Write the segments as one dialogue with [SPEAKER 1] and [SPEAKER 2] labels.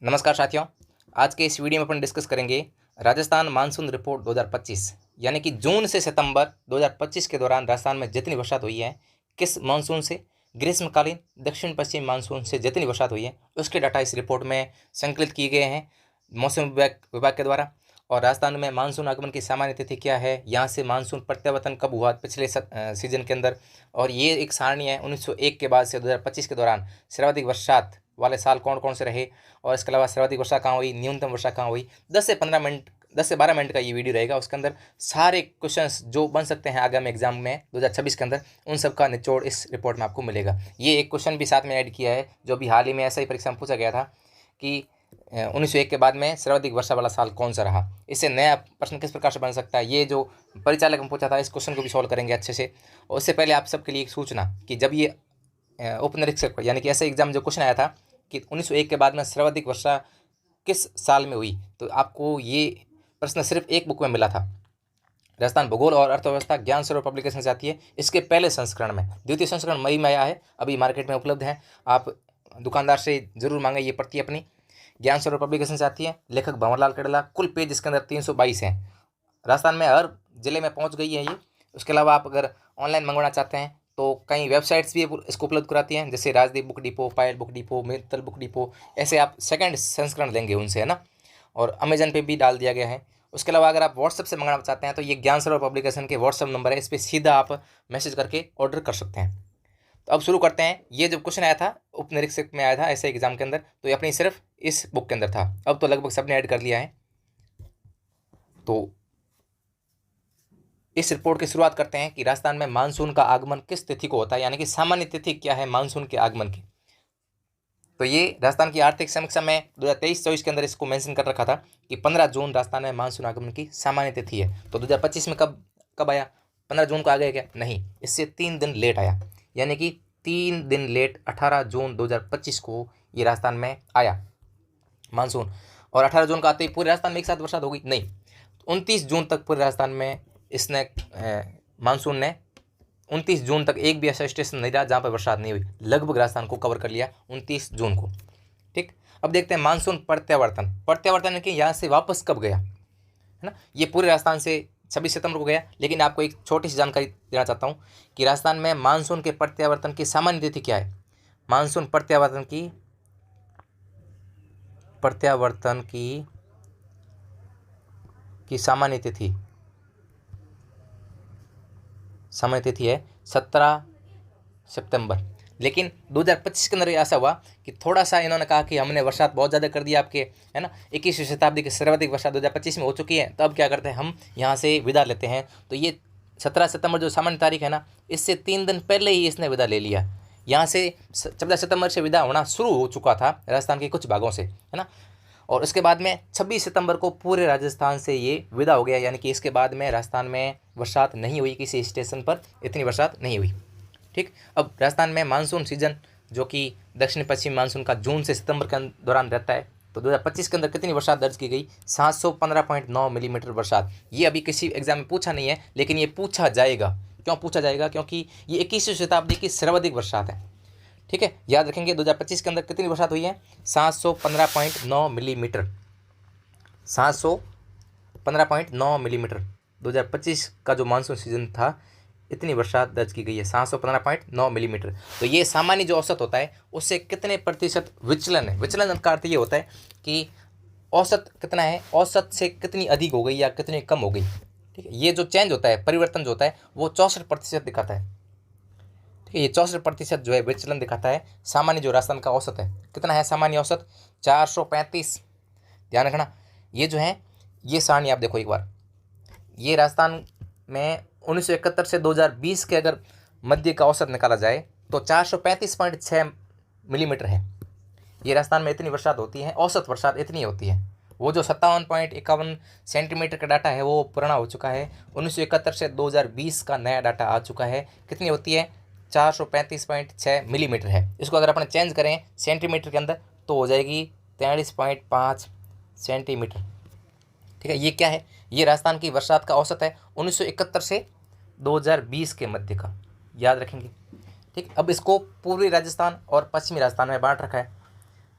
[SPEAKER 1] नमस्कार साथियों। आज के इस वीडियो में अपन डिस्कस करेंगे राजस्थान मानसून रिपोर्ट 2025 यानी कि जून से सितंबर 2025 के दौरान राजस्थान में जितनी बरसात हुई है, किस मानसून से, ग्रीष्मकालीन दक्षिण पश्चिम मानसून से जितनी बरसात हुई है उसके डाटा इस रिपोर्ट में संकलित किए गए हैं मौसम विभाग के द्वारा। और राजस्थान में मानसून आगमन की सामान्य तिथि क्या है, यहाँ से मानसून प्रत्यावर्तन कब हुआ पिछले सीजन के अंदर, और ये एक सारणी है 1901 के बाद से 2025 के दौरान सर्वाधिक बरसात वाले साल कौन कौन से रहे, और इसके अलावा सर्वाधिक वर्षा कहाँ हुई, न्यूनतम वर्षा कहाँ हुई। 10 से 12 मिनट का ये वीडियो रहेगा। उसके अंदर सारे क्वेश्चंस जो बन सकते हैं आगामी एग्जाम में 2026 के अंदर, उन सब का निचोड़ इस रिपोर्ट में आपको मिलेगा। ये एक क्वेश्चन भी साथ में ऐड किया है जो भी हाल ही में ऐसा ही परीक्षा में पूछा गया था कि 1901 के बाद में सर्वाधिक वर्षा वाला साल कौन सा रहा। इससे नया प्रश्न किस प्रकार से बन सकता है, ये जो परिचालक में पूछा था, इस क्वेश्चन को भी सॉल्व करेंगे अच्छे से। और उससे पहले आप सबके लिए एक सूचना कि जब ये उप निरीक्षक यानी कि ऐसा एग्जाम जो क्वेश्चन आया था कि 1901 के बाद में सर्वाधिक वर्षा किस साल में हुई, तो आपको ये प्रश्न सिर्फ एक बुक में मिला था। राजस्थान भूगोल और अर्थव्यवस्था ज्ञान स्वरूप पब्लिकेशन से आती है। इसके पहले संस्करण में, द्वितीय संस्करण मई में आया है, अभी मार्केट में उपलब्ध है। आप दुकानदार से जरूर मांगे ये प्रति अपनी। ज्ञान स्वरूप पब्लिकेशन से आती है, लेखक भंवरलाल कड़ला। कुल पेज इसके अंदर 322 हैं। राजस्थान में हर जिले में पहुंच गई है ये। उसके अलावा आप अगर ऑनलाइन मंगवाना चाहते हैं तो कई वेबसाइट्स भी इसको उपलब्ध कराती हैं, जैसे Rajdeep book depot, Payal book depot, Mittal book depot, ऐसे आप सेकंड संस्करण लेंगे उनसे, है ना। और अमेजन पे भी डाल दिया गया है। उसके अलावा अगर आप व्हाट्सएप से मंगाना चाहते हैं तो ये ज्ञान सरोवर पब्लिकेशन के व्हाट्सएप नंबर है, इस पर सीधा आप मैसेज करके ऑर्डर कर सकते हैं। तो अब शुरू करते हैं। ये जो क्वेश्चन आया था उप निरीक्षक में आया था ऐसे एग्जाम के अंदर, तो ये अपनी सिर्फ इस बुक के अंदर था। अब तो लगभग सबने ऐड कर लिया है। तो इस रिपोर्ट की शुरुआत करते हैं कि राजस्थान में मानसून का आगमन किस तिथि को होता है, यानी कि सामान्य तिथि क्या है मानसून के आगमन की। तो ये राजस्थान की आर्थिक समीक्षा में 2023-24 के अंदर इसको मेंशन कर रखा था कि 15 जून राजस्थान में मानसून आगमन की सामान्य तिथि है। तो 2025 में कब कब आया, 15 जून को आ गया क्या? नहीं, इससे 3 दिन लेट आया, यानी कि 3 दिन लेट 18 जून 2025 को ये राजस्थान में आया मानसून। और 18 जून को आते ही पूरे राजस्थान में एक साथ बरसात हो गई? नहीं, 29 जून तक पूरे राजस्थान में इसने मानसून ने 29 जून तक एक भी ऐसा स्टेशन नहीं रहा जहाँ पर बरसात नहीं हुई। लगभग राजस्थान को कवर कर लिया 29 जून को। ठीक, अब देखते हैं मानसून प्रत्यावर्तन। प्रत्यावर्तन के यहाँ से वापस कब गया, है ना। ये पूरे राजस्थान से 26 सितंबर को गया। लेकिन आपको एक छोटी सी जानकारी देना चाहता हूँ कि राजस्थान में मानसून के प्रत्यावर्तन की सामान्य तिथि क्या है। मानसून प्रत्यावर्तन की सामान्य तिथि है 17 सितंबर। लेकिन 2025 के अंदर ऐसा हुआ कि थोड़ा सा इन्होंने कहा कि हमने बरसात बहुत ज़्यादा कर दिया आपके, है ना। 21वीं शताब्दी की सर्वाधिक वर्षा 2025 में हो चुकी है, तो अब क्या करते हैं, हम यहाँ से विदा लेते हैं। तो ये 17 सितंबर जो सामान्य तारीख है ना, इससे 3 दिन पहले ही इसने विदा ले लिया। यहाँ से 14 सितंबर से विदा होना शुरू हो चुका था राजस्थान के कुछ भागों से, है ना। और उसके बाद में 26 सितंबर को पूरे राजस्थान से ये विदा हो गया, यानी कि इसके बाद में राजस्थान में बरसात नहीं हुई, किसी स्टेशन पर इतनी बरसात नहीं हुई। ठीक, अब राजस्थान में मानसून सीजन जो कि दक्षिण पश्चिम मानसून का जून से सितंबर के दौरान रहता है, तो 2025 के अंदर कितनी बरसात दर्ज की गई? 715.9 मिलीमीटर बरसात। ये अभी किसी एग्जाम में पूछा नहीं है, लेकिन ये पूछा जाएगा। क्यों पूछा जाएगा? क्योंकि ये 21वीं शताब्दी की सर्वाधिक बरसात है। ठीक है, याद रखेंगे 2025 के अंदर कितनी बरसात हुई है? 715.9 मिलीमीटर। 715.9 मिलीमीटर 2025 का जो मानसून सीजन था, इतनी बरसात दर्ज की गई है, 715.9 मिलीमीटर। तो ये सामान्य जो औसत होता है उससे कितने प्रतिशत विचलन है। विचलन का अर्थ ये होता है कि औसत कितना है, औसत से कितनी अधिक हो गई या कितनी कम हो गई। ठीक है, ये जो चेंज होता है, परिवर्तन जो होता है, वो 64% दिखाता है। ठीक है, ये 64% जो है विचलन दिखाता है। सामान्य जो राजस्थान का औसत है कितना है, सामान्य औसत 435। ध्यान रखना, ये जो है ये सारणी आप देखो एक बार। ये राजस्थान में 1971 से 2020 के अगर मध्य का औसत निकाला जाए तो 435.6 मिलीमीटर है। ये राजस्थान में इतनी बरसात होती है, औसत बरसात इतनी होती है। वो जो 57.51 सेंटीमीटर का डाटा है वो पुराना हो चुका है। 1971 से 2020 का नया डाटा आ चुका है। कितनी होती है? 435.6 मिलीमीटर है। इसको अगर अपन चेंज करें सेंटीमीटर के अंदर तो हो जाएगी 43.5 सेंटीमीटर। ठीक है, ये क्या है? ये राजस्थान की बरसात का औसत है 1971 से 2020 के मध्य का, याद रखेंगे। ठीक, अब इसको पूर्वी राजस्थान और पश्चिमी राजस्थान में बांट रखा है।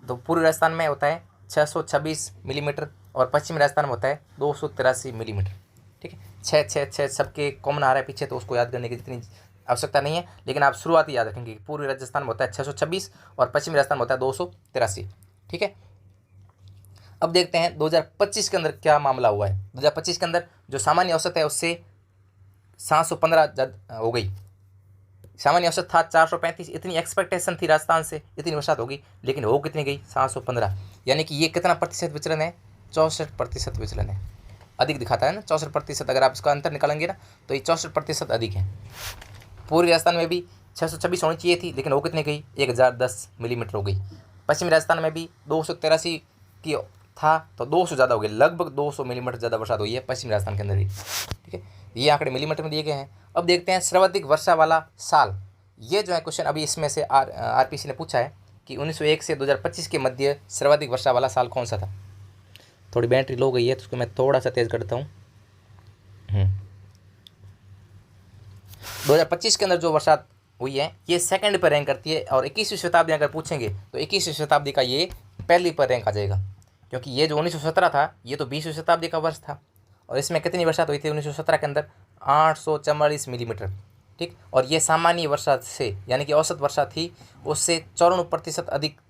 [SPEAKER 1] तो पूर्वी राजस्थान में होता है 626 मिलीमीटर और पश्चिमी राजस्थान में होता है 283 मिलीमीटर। ठीक है, 6 सबके कॉमन आ रहा है पीछे, तो उसको याद करने की जितनी आवश्यकता नहीं है, लेकिन आप शुरुआती याद रखेंगे कि पूर्वी राजस्थान में होता है 626 और पश्चिमी राजस्थान में होता है 283। ठीक है, अब देखते हैं 2025 के अंदर क्या मामला हुआ है। 2025 के अंदर जो सामान्य औसत है उससे 715 हो गई। सामान्य औसत था 435, इतनी एक्सपेक्टेशन थी राजस्थान से, इतनी बरसात होगी, लेकिन हो कितनी गई 715, यानी कि ये कितना प्रतिशत विचलन है, 64% विचलन है। अधिक दिखाता है ना 64%, अगर आप इसका अंतर निकालेंगे ना तो ये 64% अधिक है। पूर्वी राजस्थान में भी 626 होनी चाहिए थी, लेकिन वो कितनी गई 1010 मिलीमीटर हो गई। पश्चिमी राजस्थान में भी 283 की था, तो 200 ज़्यादा हो गई, लगभग 200 मिलीमीटर ज़्यादा बरसात हुई है पश्चिमी राजस्थान के अंदर ही। ठीक है, ये आंकड़े मिलीमीटर में दिए गए हैं। अब देखते हैं सर्वाधिक वर्षा वाला साल। ये जो है क्वेश्चन अभी इसमें से आरपीसी ने पूछा है कि 1901 से 2025 के मध्य सर्वाधिक वर्षा वाला साल कौन सा था। थोड़ी बैटरी लो गई है तो उसको मैं थोड़ा सा तेज़ करता हूँ। 2025 के अंदर जो बरसात हुई है ये सेकंड पर रैंक करती है, और 21वीं शताब्दी अगर पूछेंगे तो 21वीं शताब्दी का ये पहली पर रैंक आ जाएगा, क्योंकि ये जो 1917 था ये तो 20वीं शताब्दी का वर्ष था, और इसमें कितनी बरसात हुई थी 1917 के अंदर 844 मिलीमीटर। ठीक, और ये सामान्य वर्षा से यानी कि औसत वर्षा थी उससे 94% अधिक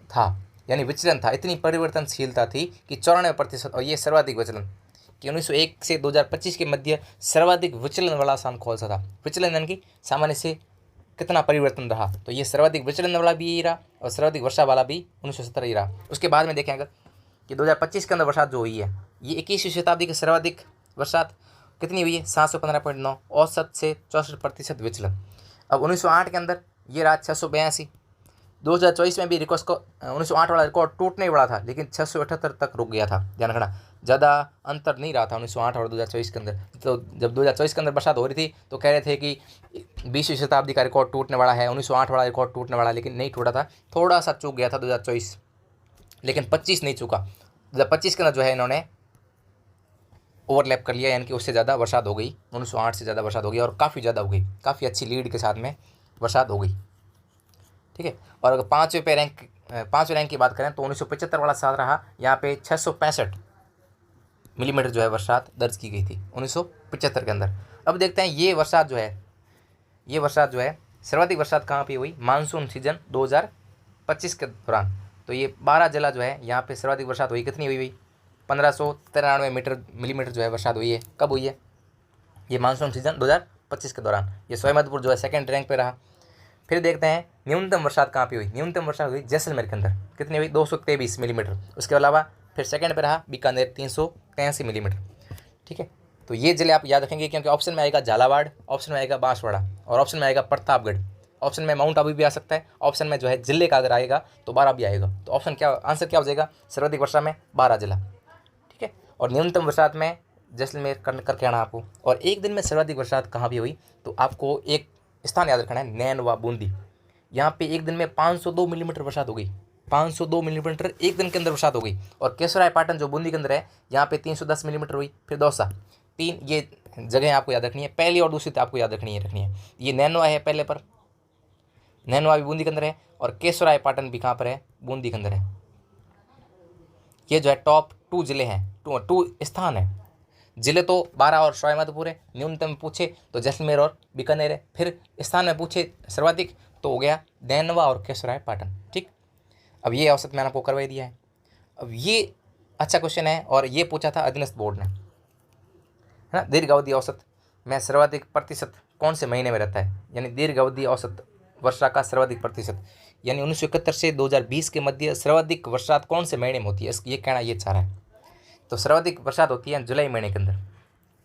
[SPEAKER 1] था, यानी विचलन था, इतनी परिवर्तनशीलता थी कि 94%, और ये सर्वाधिक विचलन कि 1901 से 2025 के मध्य सर्वाधिक विचलन वाला स्थान कौन सा था। विचलन यानी कि सामान्य से कितना परिवर्तन रहा, तो ये सर्वाधिक विचलन वाला भी यही रहा और सर्वाधिक वर्षा वाला भी 1917 ही रहा। उसके बाद में देखें अगर कि 2025 के अंदर बरसात जो हुई है ये 21वीं शताब्दी की सर्वाधिक बरसात कितनी हुई है 715.9, औसत से 64% विचलन। अब 1908 के अंदर ये रहा 682। 2024 में भी रिकॉर्ड को 1908 वाला रिकॉर्ड टूटने वाला था, लेकिन 678 तक रुक गया था। ध्यान रखना, ज़्यादा अंतर नहीं रहा था 1908 और 2024 के अंदर। तो जब 2024 के अंदर बरसात हो रही थी तो कह रहे थे कि 20वीं शताब्दी का रिकॉर्ड टूटने वाला है, 1908 वाला रिकॉर्ड टूटने वाला, लेकिन नहीं टूटा था, थोड़ा सा चूक गया था 2024, लेकिन 25 नहीं चुका। 2025 के अंदर जो है इन्होंने ओवरलैप कर लिया, यानी कि उससे ज़्यादा बरसात हो गई, 1908 से ज़्यादा बरसात हो गई और काफ़ी ज़्यादा हो गई, काफ़ी अच्छी लीड के साथ में बरसात हो गई। ठीक है, और अगर पाँचवें रैंक की बात करें तो 1975 वाला साल रहा, यहाँ पे 665 मिलीमीटर जो है बरसात दर्ज की गई थी 1975 के अंदर। अब देखते हैं ये बरसात जो है सर्वाधिक बरसात कहाँ पे हुई, मानसून सीजन 2025 के दौरान। तो ये 12 जिला जो है यहाँ पे सर्वाधिक बरसात हुई, कितनी हुई 1593 मिलीमीटर जो है बरसात हुई है। कब हुई है, ये मानसून सीजन 2025 के दौरान। ये सोयमदपुर जो है सेकंड रैंक पे रहा। फिर देखते हैं न्यूनतम बरसात कहाँ पे हुई, न्यूनतम बरसात हुई जैसलमेर के अंदर, कितनी हुई 223 मिलीमीटर। उसके अलावा फिर सेकंड पे रहा बीकानेर 383 मिलीमीटर। ठीक है, तो ये जिले आप याद रखेंगे, क्योंकि ऑप्शन में आएगा झालावाड़, ऑप्शन में आएगा बांसवाड़ा और ऑप्शन में आएगा प्रतापगढ़, ऑप्शन में माउंट आबू भी आ सकता है, ऑप्शन में जो है जिले का अगर आएगा तो 12 भी आएगा। तो ऑप्शन क्या, आंसर क्या हो जाएगा, सर्वाधिक वर्षा में 12 जिला। ठीक है, और न्यूनतम बरसात में जैसलमेर करके आना आपको। और एक दिन में सर्वाधिक बरसात कहाँ भी हुई, तो आपको एक स्थान याद रखना है, नैनवा बूंदी। यहाँ पे एक दिन में 502 मिलीमीटर बरसात हो गई, 502 मिलीमीटर एक दिन के अंदर बरसात हो गई। और केसराय पाटन जो बूंदी के अंदर है यहाँ पे 310 मिलीमीटर हुई। फिर दौसा, 3 ये जगह आपको याद रखनी है, पहली और दूसरी आपको याद रखनी है। ये नैनवा है पहले पर, नैनवा भी बूंदी के अंदर है, और केसराय पाटन भी कहाँ पर है, बूंदी के अंदर है। ये जो है टॉप 2 जिले हैं, टू स्थान है। जिले तो 12 और सोयमदपुर है, न्यूनतम पूछे तो जैसलमेर और बीकानेर है। फिर स्थान में पूछे सर्वाधिक तो हो गया नैनवा और केसराय पाटन। ठीक, अब ये औसत मैंने आपको करवा दिया है। अब ये अच्छा क्वेश्चन है, और ये पूछा था अधीनस्थ बोर्ड ने, है ना। दीर्घावधि औसत में सर्वाधिक प्रतिशत कौन से महीने में रहता है, यानी दीर्घावधि औसत वर्षा का सर्वाधिक प्रतिशत, यानी 1971 से 2020 के मध्य सर्वाधिक बरसात कौन से महीने में होती है, ये कहना ये चाह रहा है। तो सर्वाधिक बरसात होती है जुलाई महीने के अंदर।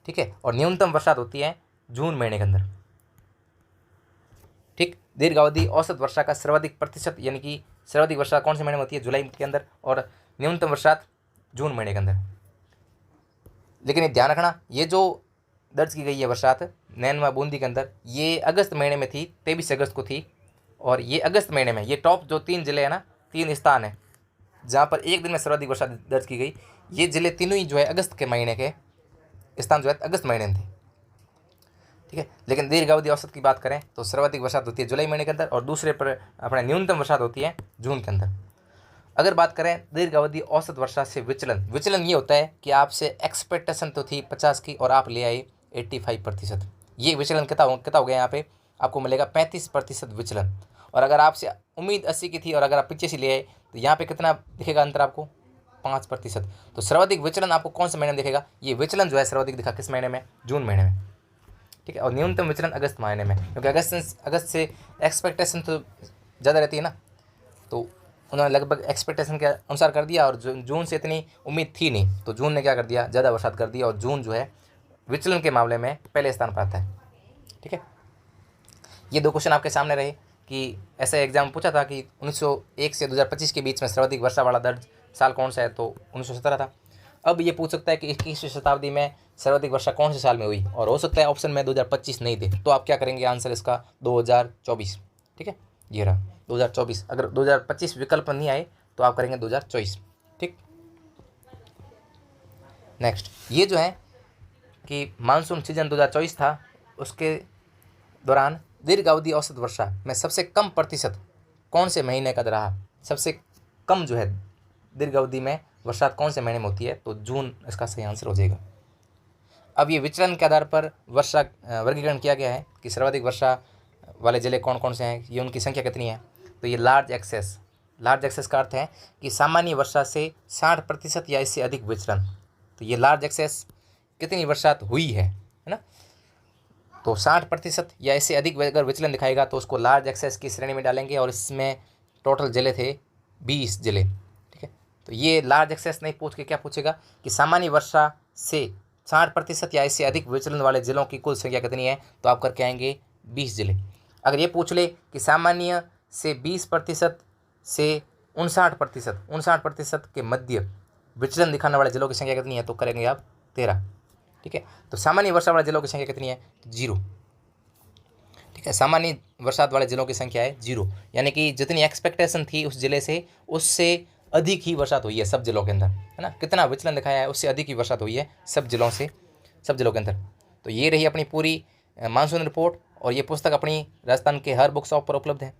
[SPEAKER 1] ठीक है, और न्यूनतम बरसात होती है जून महीने के अंदर। ठीक, दीर्घावधि औसत वर्षा का सर्वाधिक प्रतिशत, यानी कि सर्वाधिक वर्षा कौन से महीने में होती है, जुलाई के अंदर, और न्यूनतम बरसात जून महीने के अंदर। लेकिन ये ध्यान रखना, ये जो दर्ज की गई है बरसात नैनवा बूंदी के अंदर, ये अगस्त महीने में थी, 23 अगस्त को थी। और ये अगस्त महीने में ये टॉप जो 3 जिले हैं ना, 3 स्थान है जहाँ पर एक दिन में सर्वाधिक वर्षा दर्ज की गई, ये जिले तीनों ही जो है अगस्त के महीने के स्थान जो है अगस्त महीने में थे। ठीक है, लेकिन दीर्घावधि औसत की बात करें तो सर्वाधिक बरसात होती है जुलाई महीने के अंदर, और दूसरे पर अपने न्यूनतम बरसात होती है जून के अंदर। अगर बात करें दीर्घ अवधि औसत वर्षा से विचलन ये होता है कि आपसे एक्सपेक्टेशन तो थी 50 की और आप ले आए 85%। ये विचलन कितना हो गया यहाँ पे, आपको मिलेगा 35% विचलन। और अगर आपसे उम्मीद 80 की थी और अगर आप पीछे से ले आए तो यहाँ पे कितना दिखेगा अंतर आपको, 5%। तो सर्वाधिक विचलन आपको कौन से महीने में दिखेगा, ये विचलन जो है सर्वाधिक दिखा किस महीने में, जून महीने में, ठीक है। और न्यूनतम विचलन अगस्त महीने में, क्योंकि अगस्त से एक्सपेक्टेशन तो ज़्यादा रहती है ना, तो उन्होंने लगभग एक्सपेक्टेशन के अनुसार कर दिया। और जून से इतनी उम्मीद थी नहीं, तो जून ने क्या कर दिया, ज़्यादा बरसात कर दिया और जून जो है विचलन के मामले में पहले स्थान पर आता है, ठीक है। ये 2 क्वेश्चन आपके सामने रहे कि ऐसा एग्जाम पूछा था कि 1901 से 2025 के बीच में सर्वाधिक वर्षा वाला दर्ज साल कौन सा है, तो 1917 था। अब ये पूछ सकता है कि 21वीं शताब्दी में सर्वाधिक वर्षा कौन से साल में हुई, और हो सकता है ऑप्शन में 2025 नहीं दे, तो आप क्या करेंगे, आंसर इसका 2024, ठीक है। ये रहा 2024। अगर 2025 विकल्प नहीं आए तो आप करेंगे 2024, ठीक। नेक्स्ट, ये जो है कि मानसून सीजन 2024 था, उसके दौरान दीर्घ अवधि औसत वर्षा में सबसे कम प्रतिशत कौन से महीने का रहा, सबसे कम जो है दीर्घ अवधि में वर्षा कौन से महीने में होती है, तो जून इसका सही आंसर हो जाएगा। अब ये विचलन के आधार पर वर्षा वर्गीकरण किया गया है कि सर्वाधिक वर्षा वाले जिले कौन कौन से हैं, ये उनकी संख्या कितनी है। तो ये लार्ज एक्सेस का अर्थ है कि सामान्य वर्षा से 60% या इससे अधिक विचलन। तो ये लार्ज एक्सेस कितनी बरसात हुई है ना, तो 60% या इससे अधिक अगर विचलन दिखाएगा तो उसको लार्ज एक्सेस की श्रेणी में डालेंगे। और इसमें टोटल जिले थे 20 जिले, ठीक है। तो ये लार्ज एक्सेस नहीं पूछ के क्या पूछेगा कि सामान्य वर्षा से 60% या इससे अधिक विचलन वाले जिलों की कुल संख्या कितनी है, तो आप करके आएंगे 20 जिले। अगर ये पूछ ले कि सामान्य से 20% से 59% के मध्य विचलन दिखाने वाले जिलों की संख्या कितनी है, तो करेंगे आप 13, ठीक है। तो सामान्य वर्षा वाले जिलों की संख्या कितनी है, 0, ठीक है। सामान्य वर्षात वाले जिलों की संख्या है 0, यानी कि जितनी एक्सपेक्टेशन थी उस जिले से उससे अधिक ही बरसात हुई है सब जिलों के अंदर, है ना। कितना विचलन दिखाया है उससे अधिक ही बरसात हुई है सब जिलों के अंदर। तो ये रही अपनी पूरी मानसून रिपोर्ट, और ये पुस्तक अपनी राजस्थान के हर बुक शॉप पर उपलब्ध है।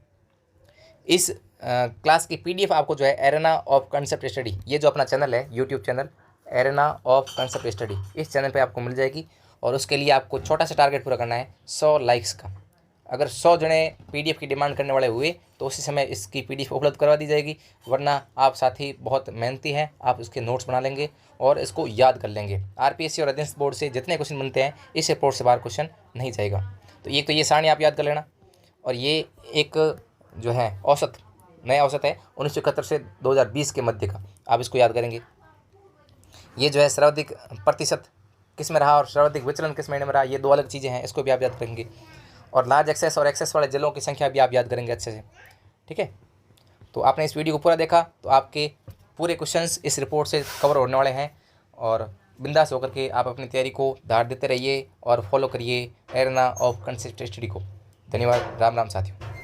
[SPEAKER 1] इस क्लास की PDF आपको जो है एरेना ऑफ कंसेप्ट स्टडी, ये जो अपना चैनल है YouTube channel arena of concept study, इस चैनल पे आपको मिल जाएगी। और उसके लिए आपको छोटा सा टारगेट पूरा करना है 100 लाइक्स का। अगर 100 जने PDF की डिमांड करने वाले हुए तो उसी समय इसकी PDF उपलब्ध करवा दी जाएगी, वरना आप साथी बहुत मेहनती हैं, आप इसके नोट्स बना लेंगे और इसको याद कर लेंगे। RPSC और अध्ययन बोर्ड से जितने क्वेश्चन बनते हैं इस रिपोर्ट से बाहर क्वेश्चन नहीं जाएगा। तो ये सारणी आप याद कर लेना। और ये एक जो है नया औसत है 1971 से 2020 के मध्य का, आप इसको याद करेंगे। ये जो है सर्वाधिक प्रतिशत किस में रहा और सर्वाधिक विचलन किस महीने में रहा, ये 2 अलग चीज़ें हैं, इसको भी आप याद करेंगे। और लार्ज एक्सेस और एक्सेस वाले जिलों की संख्या भी आप याद करेंगे अच्छे से, ठीक है। तो आपने इस वीडियो को पूरा देखा तो आपके पूरे क्वेश्चंस इस रिपोर्ट से कवर होने वाले हैं। और बिंदास होकर के आप अपनी तैयारी को धार देते रहिए और फॉलो करिए एरेना ऑफ कंसेप्ट स्टडी को। धन्यवाद। राम राम साथियों।